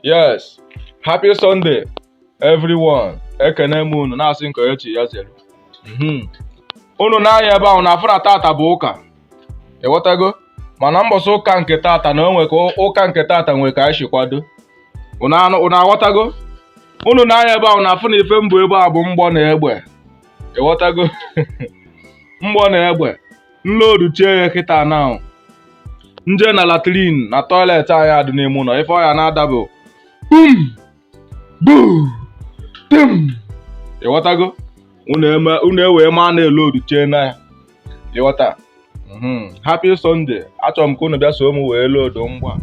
Yes, happy Sunday, everyone. Ekene m unu na-asị nke echi ya zere. Unu na-anya ebe ahụ na afọ na tata bụ ụka, ịghọtago? Mana mbọsị ụka nke tata na onwe ka ụka nke tata nwere ka anyị si kwado. Unu aghọtago? Unu na-anya ebe ahụ na afọ na ife mbụ ebe a bụ mgbọ na egbe, ịghọtago? Mgbọ na egbe nlodu chie ya kịta na nje na latrin na toilet anyị adị n'ime ụlọ ife ọya na-adabụ bum tim, ịghọtago? Unu ewee maa na-elodu chie na ya, ịghọta? Happy Sunday, achọrọ m ka unu bịa so m wee lodu ngwa.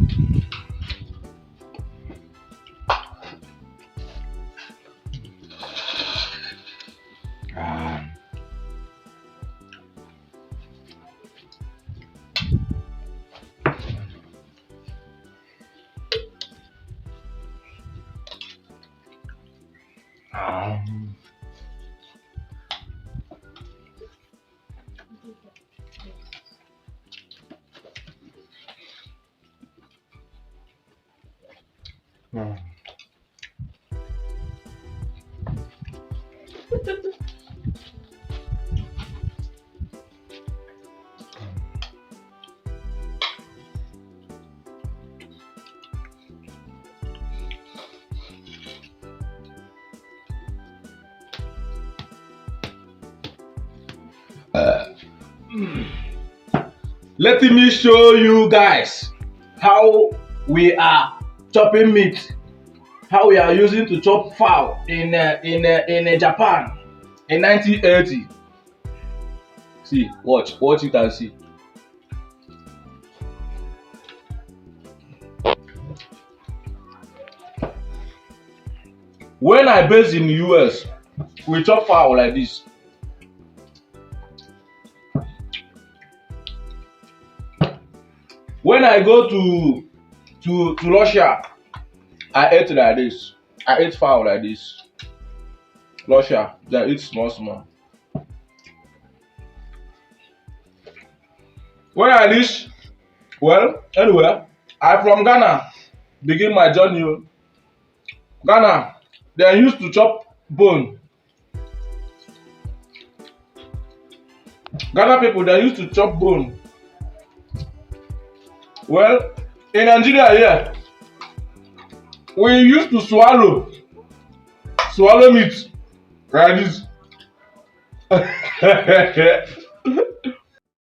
Let me show you guys how we are chopping meat, how we are using to chop fowl in Japan in 1980. See, watch you can see. When I based in the US, we chop fowl like this. When I go to Russia, I ate like this. I ate fowl like this. Russia, they eat small. When I reach, anyway, I from Ghana, begin my journey. Ghana, they used to chop bone. Ghana people, they used to chop bone. Well, in Nigeria here, we used to swallow meat like this.